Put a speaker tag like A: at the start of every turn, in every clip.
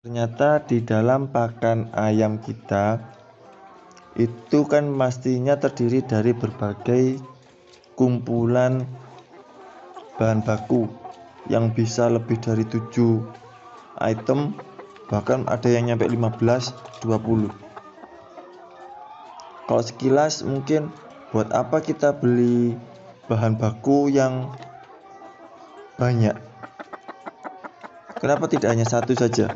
A: Ternyata di dalam pakan ayam kita itu kan pastinya terdiri dari berbagai kumpulan bahan baku yang bisa lebih dari 7 item, bahkan ada yang nyampe 15, 20. Kalau sekilas mungkin buat apa kita beli bahan baku yang banyak? Kenapa tidak hanya satu saja?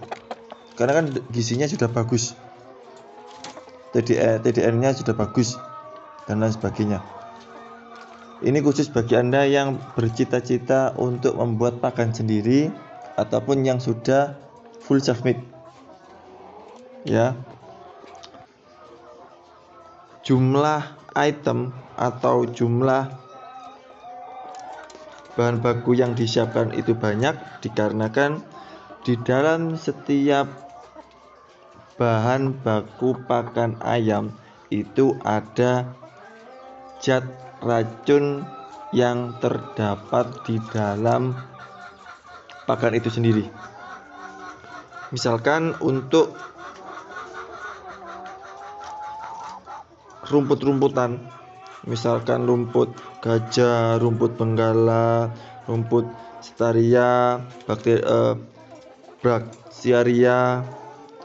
A: Karena kan gizinya sudah bagus, TDN-nya sudah bagus, dan lain sebagainya. Ini khusus bagi Anda yang bercita-cita untuk membuat pakan sendiri ataupun yang sudah full self made. Ya. Jumlah item atau jumlah bahan baku yang disiapkan itu banyak dikarenakan di dalam setiap bahan baku pakan ayam itu ada zat racun yang terdapat di dalam pakan itu sendiri. Misalkan untuk rumput-rumputan, misalkan rumput gajah, rumput benggala, rumput Starria, Brachyria,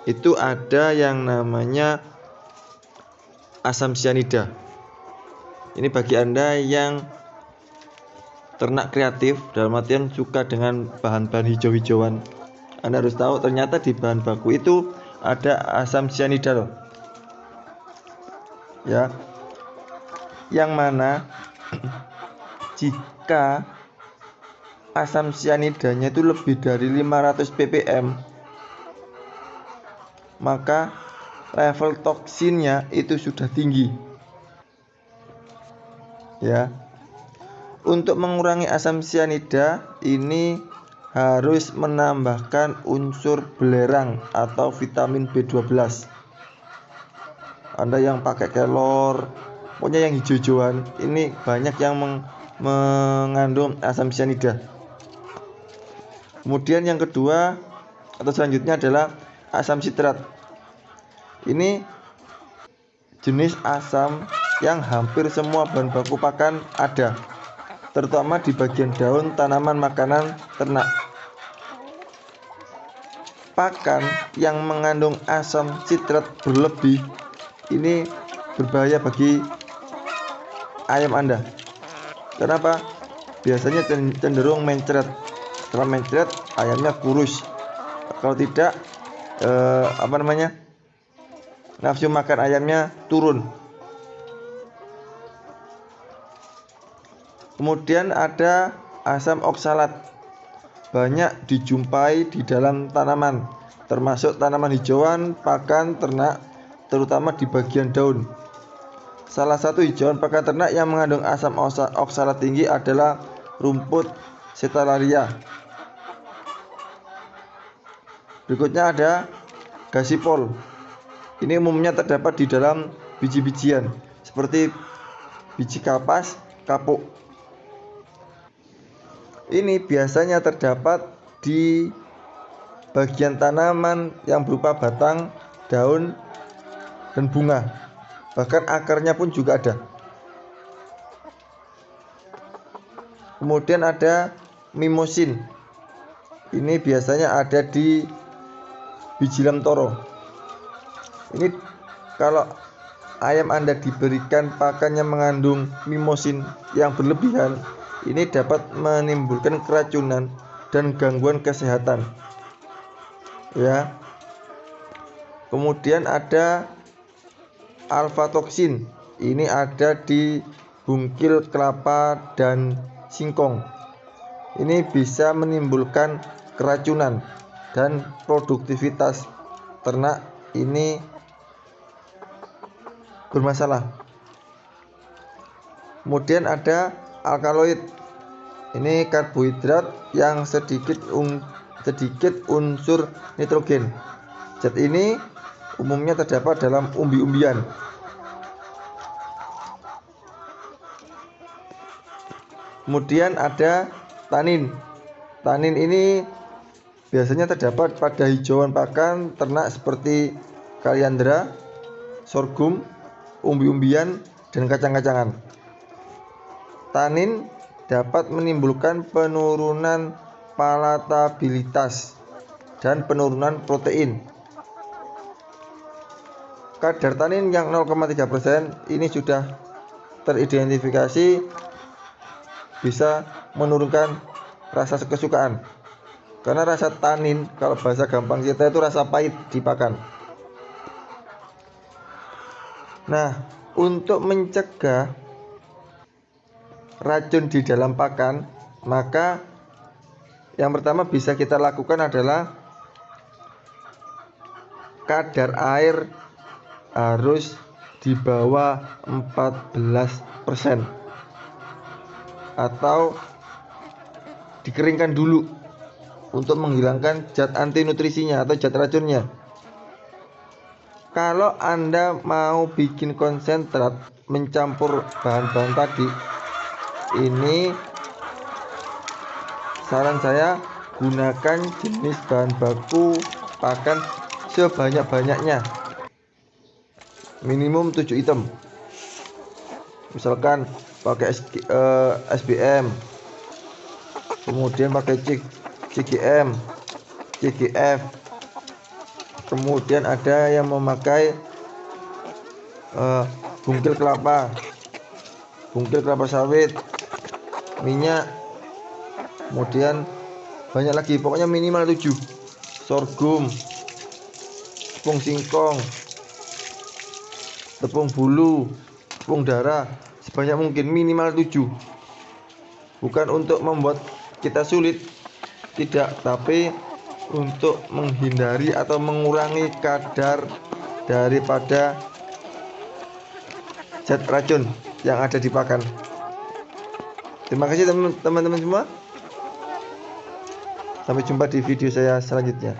A: itu ada yang namanya asam cyanida. Ini bagi Anda yang ternak kreatif, dalam artian suka dengan bahan-bahan hijau-hijauan, Anda harus tahu ternyata di bahan baku itu ada asam cyanida loh. Ya. Yang mana jika asam cyanidanya itu lebih dari 500 ppm, maka level toksinnya itu sudah tinggi. Ya. Untuk mengurangi asam cyanida ini harus menambahkan unsur belerang atau vitamin B12. Anda yang pakai kelor, pokoknya yang hijau-hijauan, ini banyak yang mengandung asam cyanida. Kemudian yang kedua atau selanjutnya adalah asam sitrat. Ini jenis asam yang hampir semua bahan baku pakan ada, terutama di bagian daun tanaman makanan ternak. Pakan yang mengandung asam sitrat berlebih ini berbahaya bagi ayam Anda. Kenapa? Biasanya cenderung mencret. Setelah mencret, ayamnya kurus. Kalau tidak, nafsu makan ayamnya turun. Kemudian ada asam oksalat, banyak dijumpai di dalam tanaman, termasuk tanaman hijauan pakan ternak, terutama di bagian daun. Salah satu hijauan pakan ternak yang mengandung asam oksalat tinggi adalah rumput Setallaria. Berikutnya ada gasipol. Ini umumnya terdapat di dalam biji-bijian seperti biji kapas, kapuk. Ini biasanya terdapat di bagian tanaman yang berupa batang, daun, dan bunga. Bahkan akarnya pun juga ada. Kemudian ada mimosin. Ini biasanya ada di biji lem toro. Ini kalau ayam Anda diberikan pakan yang mengandung mimosin yang berlebihan, ini dapat menimbulkan keracunan dan gangguan kesehatan. Ya. Kemudian ada alfa toksin. Ini ada di bungkil kelapa dan singkong. Ini bisa menimbulkan keracunan dan produktivitas ternak ini bermasalah. Kemudian ada alkaloid. Ini karbohidrat yang sedikit unsur nitrogen. Zat ini umumnya terdapat dalam umbi-umbian. Kemudian ada tanin. Tanin ini biasanya terdapat pada hijauan pakan ternak seperti kaliandra, sorghum, umbi-umbian, dan kacang-kacangan. Tanin dapat menimbulkan penurunan palatabilitas dan penurunan protein. Kadar tanin yang 0,3% ini sudah teridentifikasi bisa menurunkan rasa kesukaan. Karena rasa tanin, kalau bahasa gampang kita itu rasa pahit di pakan. Nah, untuk mencegah racun di dalam pakan, maka yang pertama bisa kita lakukan adalah kadar air harus di bawah 14% atau dikeringkan dulu untuk menghilangkan zat anti nutrisinya atau zat racunnya. Kalau Anda mau bikin konsentrat mencampur bahan-bahan tadi, ini saran saya gunakan jenis bahan baku pakan sebanyak-banyaknya, minimum 7 item. Misalkan pakai SBM, kemudian pakai CGM, CGF, kemudian ada yang memakai bungkil kelapa sawit, minyak, kemudian banyak lagi, pokoknya minimal 7. Sorghum, tepung singkong, tepung bulu, tepung darah, sebanyak mungkin, minimal 7. Bukan untuk membuat kita sulit, tidak, tapi untuk menghindari atau mengurangi kadar daripada zat racun yang ada di pakan. Terima kasih teman-teman semua. Sampai jumpa di video saya selanjutnya.